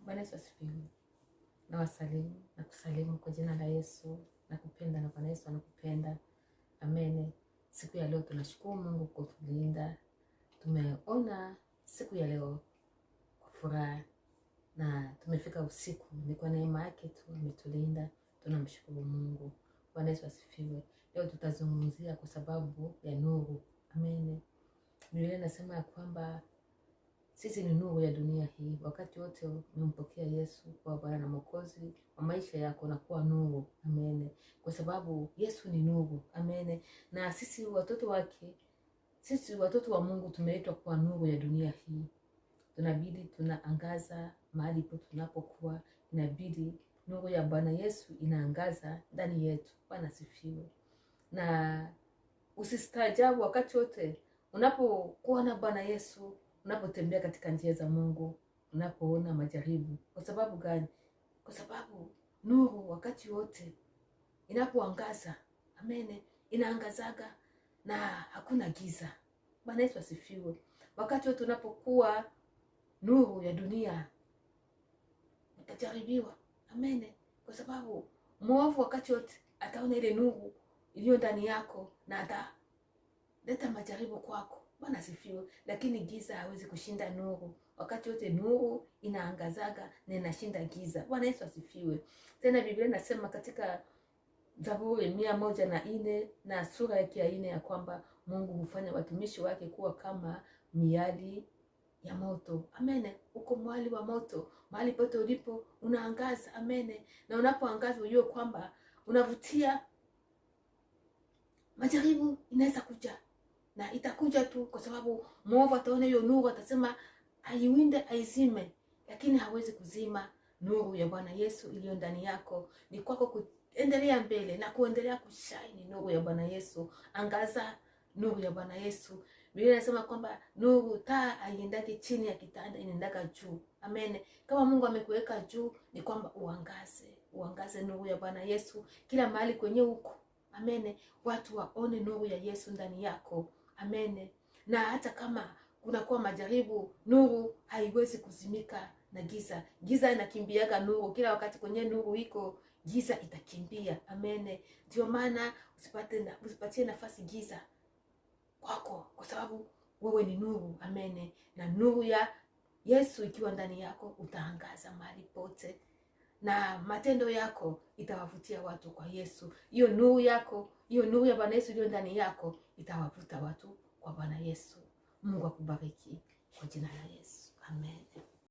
Bwana Yesu asifiwe. Na wasalimu na kusalimu kwa jina la Yesu, na kupenda na Bwana Yesu anakupenda. Amen. Siku ya leo tunashukuru Mungu kwa kutulinda. Tumeona siku ya leo kwa furaha na tumefika usiku. Ni kwa neema yake tu ametulinda. Tunamshukuru Mungu. Bwana Yesu asifiwe. Leo tutazungumzia kwa sababu ya nuru. Amen. Biblia inasema ya kwamba sisi ni nuru ya dunia hii. Wakati wote umempokea Yesu kwa Bwana na Mwokozi wa maisha yako, na kuwa nuru. Amen. Kwa sababu Yesu ni nuru. Amen. Na sisi watoto wake, sisi watoto wa Mungu tumeitwa kuwa nuru ya dunia hii. Tunabidi tunaangaza mahali pote tunapokuwa. Inabidi nuru ya Bwana Yesu inaangaza ndani yetu. Bwana sifiwe. Na usistaajabu wakati wote unapokuwa na Bwana Yesu, unapotembea katika njia za Mungu, unapoona majaribu. Kwa sababu gani? Kwa sababu nuru wakati wote inapoangaza, amen, inaangazaga na hakuna giza. Bwana Yesu asifiwe. Wakati wote unapokuwa nuru ya dunia, utajaribiwa. Amen. Kwa sababu mwovu wakati wote ataona ile nuru iliyo ndani yako na ataleta majaribu kwako. Bwana asifiwe. Lakini giza hawezi kushinda nuru. Wakati wote nuru inaangazaga na inashinda giza. Bwana Yesu asifiwe. Tena Biblia inasema katika Zaburi 104 na sura ya 4 ya kwamba Mungu hufanya watumishi wake kuwa kama miali ya moto. Amen. Uko mwali wa moto. Mahali pote ulipo unaangaza. Amen. Na unapoangaza ujue kwamba unavutia. Majaribu inaweza kuja. Na itakuja tu kwa sababu mwovu ataona hiyo nuru, atasema aiwinde aizime, lakini hawezi kuzima nuru ya Bwana Yesu iliyo ndani yako. Ni kwako kuendelea mbele na kuendelea kushine nuru ya Bwana Yesu. Angaza nuru ya Bwana Yesu. Biblia inasema kwamba nuru, taa haiendaki chini ya kitanda, inaendaka juu. Amen. Kama Mungu amekuweka juu, ni kwamba uangaze nuru ya Bwana Yesu kila mahali kwenye huko. Amen. Watu waone nuru ya Yesu ndani yako. Amen. Na hata kama kunakuwa majaribu, nuru haiwezi kuzimika na giza. Giza inakimbiaga nuru. Kila wakati kwenye nuru iko, giza itakimbia. Amen. Ndio maana usipatie nafasi giza kwako, kwa sababu wewe ni nuru. Amen. Na nuru ya Yesu ikiwa ndani yako, utaangaza mahali pote, na matendo yako itawavutia watu kwa Yesu. Hiyo nuru yako, hiyo nuru ya Bwana Yesu iliyo ndani yako itawavuta watu kwa Bwana Yesu. Mungu akubariki kwa jina la Yesu. Amen.